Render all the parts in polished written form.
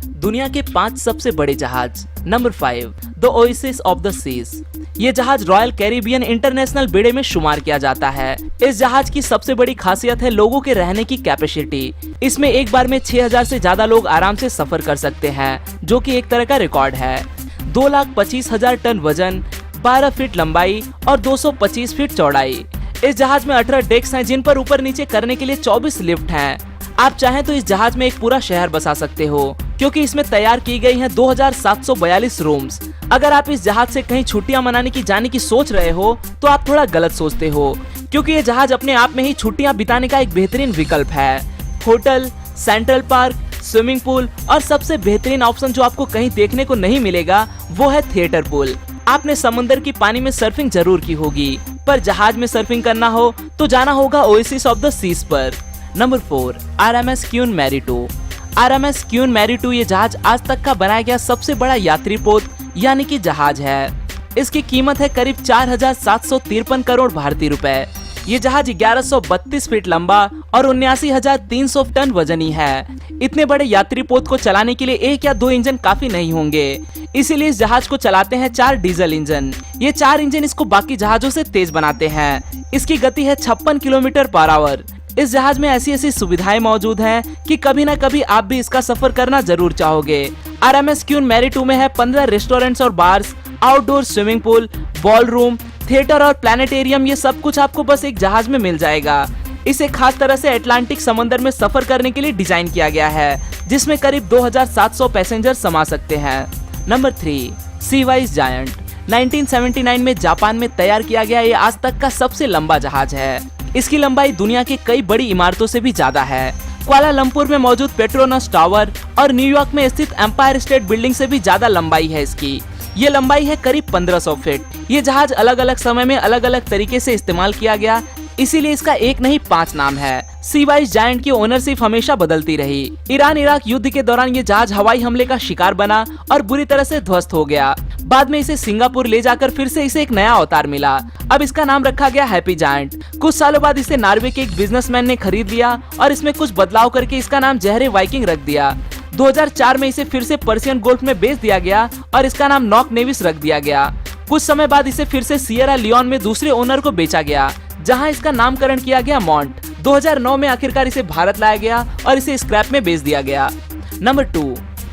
दुनिया के 5 सबसे बड़े जहाज। Number 5, the oasis of the seas. ये जहाज रॉयल कैरिबियन इंटरनेशनल बेड़े में शुमार किया जाता है। इस जहाज की सबसे बड़ी खासियत है लोगों के रहने की कैपेसिटी। इसमें एक बार में 6000 से ज्यादा लोग आराम से सफर कर सकते हैं, जो कि एक तरह का रिकॉर्ड है। 2,25,000 टन वजन, 12 फीट लंबाई और 225 फीट चौड़ाई। इस जहाज में 18 डेक्स हैं, जिन पर ऊपर नीचे करने के लिए 24 लिफ्ट हैं। आप चाहें तो इस जहाज में एक पूरा शहर बसा सकते हो, क्योंकि इसमें तैयार की गई हैं 2742 रूम्स। अगर आप इस जहाज से कहीं छुट्टियां मनाने की जाने की सोच रहे हो तो आप थोड़ा गलत सोचते हो, क्योंकि ये जहाज अपने आप में ही छुट्टियां बिताने का एक बेहतरीन विकल्प है। Hotel, central park, swimming pool और सबसे बेहतरीन ऑप्शन जो आपको कहीं देखने को नहीं मिलेगा वो है थिएटर पूल। आपने समंदर की पानी में सर्फिंग जरूर की होगी, पर जहाज में सर्फिंग करना हो तो जाना होगा ओएसिस ऑफ द सीज पर। Number 4, RMS Queen Mary 2। RMS Queen Mary 2 ये जहाज आज तक का बनाया गया सबसे बड़ा यात्री पोत यानी कि जहाज है। इसकी कीमत है करीब 4,753 करोड़ भारतीय रुपए। ये जहाज 1132 फीट लंबा और 79,300 टन वजनी है। इतने बड़े यात्री पोत को चलाने के लिए 1 या 2 इंजन काफी नहीं होंगे, इसीलिए इस जहाज को चलाते हैं 4 डीजल इंजन। ये 4 इंजन इसको बाकी जहाजों से तेज बनाते हैं। इसकी गति है 56 किलोमीटर पर आवर। इस जहाज में ऐसी ऐसी सुविधाएं मौजूद हैं कि कभी ना कभी आप भी इसका सफर करना जरूर चाहोगे। आरएमएस क्वीन मैरी 2 में है 15 रेस्टोरेंट्स और bars, outdoor swimming pool, ball room, theatre और प्लानिटेरियम। ये सब कुछ आपको बस एक जहाज में मिल जाएगा। इसे खास तरह से अटलांटिक समंदर में सफर करने के लिए डिजाइन किया गया है, जिसमें करीब 2700 पैसेंजर समा सकते हैं। Number 3, सीवाइस giant. 1979 में जापान में तैयार किया गया ये आज तक का सबसे लंबा जहाज है। इसकी लंबाई दुनिया की कई बड़ी इमारतों से भी ज्यादा है। कुआलालंपुर में मौजूद पेट्रोनस टावर और न्यूयॉर्क में स्थित एम्पायर स्टेट बिल्डिंग से भी ज्यादा लंबाई है इसकी। ये लंबाई है करीब 1500 फीट। ये जहाज अलग अलग समय में अलग अलग तरीके से इस्तेमाल किया गया, इसीलिए इसका एक नहीं 5 नाम है। सीवाइस जायंट की ओनरशिप हमेशा बदलती रही। ईरान इराक युद्ध के दौरान ये जहाज हवाई हमले का शिकार बना और बुरी तरह से ध्वस्त हो गया। बाद में इसे सिंगापुर ले जाकर फिर से इसे एक नया अवतार मिला। अब इसका नाम रखा गया हैप्पी जायंट। कुछ सालों बाद इसे नॉर्वे के एक बिजनेसमैन ने खरीद लिया और इसमें कुछ बदलाव करके इसका नाम जहरे वाइकिंग रख दिया। 2004 में इसे फिर से पर्शियन गोल्फ में बेच दिया गया और इसका नाम नॉक नेविस रख दिया गया। कुछ समय बाद इसे फिर से सियरा लियोन में दूसरे ओनर को बेचा गया, जहां इसका नामकरण किया गया मॉन्ट। 2009 में आखिरकार इसे भारत लाया गया और इसे स्क्रैप में बेच दिया गया। Number 2,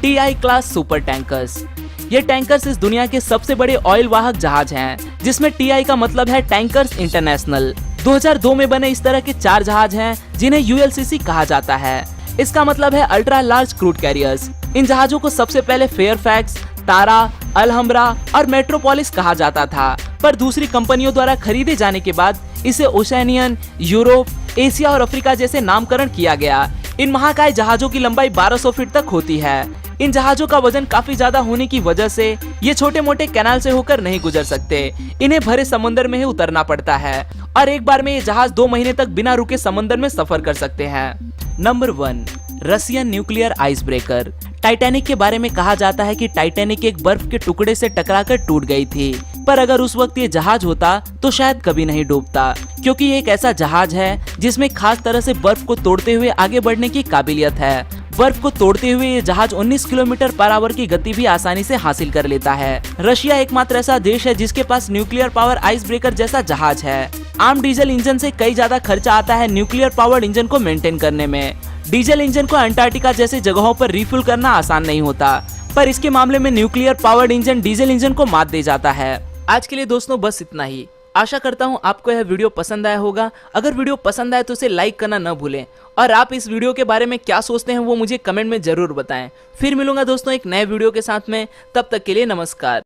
TI class super tankers. ये टैंकर्स इस दुनिया के सबसे बड़े ऑयल वाहक जहाज हैं, जिसमें टीआई का मतलब है टैंकर्स इंटरनेशनल। 2002 में बने इस तरह के 4 जहाज हैं जिन्हें यूएलसीसी कहा जाता है। इसका मतलब है अल्ट्रा लार्ज क्रूड कैरियर्स। इन जहाजों को सबसे पहले फेयरफैक्स, तारा, अलहम्ब्रा और मेट्रोपोलिस कहा जाता था, पर दूसरी कंपनियों द्वारा खरीदे जाने के बाद इसे ओशेनियन, यूरोप, एशिया और अफ्रीका जैसे नामकरण किया गया। इन महाकाय जहाजों की लंबाई 1200 फीट तक होती है। इन जहाजों का वजन काफी ज्यादा होने की वजह से ये छोटे मोटे कैनाल से होकर नहीं गुजर सकते। इन्हें भरे समुद्र में ही उतरना पड़ता है और एक बार में ये जहाज 2 महीने तक बिना रुके समुद्र में सफर कर सकते हैं। Number 1, Russian nuclear ice breaker. Titanic के बारे में कहा जाता है कि टाइटैनिक एक बर्फ के टुकड़े से टकराकर टूट गई थी, पर अगर उस वक्त ये जहाज होता तो शायद कभी नहीं डूबता, क्योंकि ये एक ऐसा जहाज है जिसमें खास तरह से बर्फ को तोड़ते हुए आगे बढ़ने की काबिलियत है। बर्फ को तोड़ते हुए ये जहाज 19 किलोमीटर पर आवर की गति भी आसानी से हासिल कर लेता है। रशिया एकमात्र ऐसा देश है जिसके पास न्यूक्लियर पावर आइस ब्रेकर जैसा जहाज है। आम डीजल इंजन से कई ज्यादा खर्चा आता है न्यूक्लियर पावर्ड इंजन को मेंटेन करने में। डीजल इंजन को अंटार्कटिका जैसे जगहों पर रिफ्यूल करना आसान नहीं होता, पर इसके मामले में nuclear powered engine diesel engine को मात दे जाता है। आज के लिए दोस्तों बस इतना ही। आशा करता हूँ आपको यह वीडियो पसंद आया होगा। अगर वीडियो पसंद आए तो इसे लाइक करना न भूलें और आप इस वीडियो के बारे में क्या सोचते हैं वो मुझे कमेंट में जरूर बताएं। फिर मिलूंगा दोस्तों एक नए वीडियो के साथ में, तब तक के लिए नमस्कार।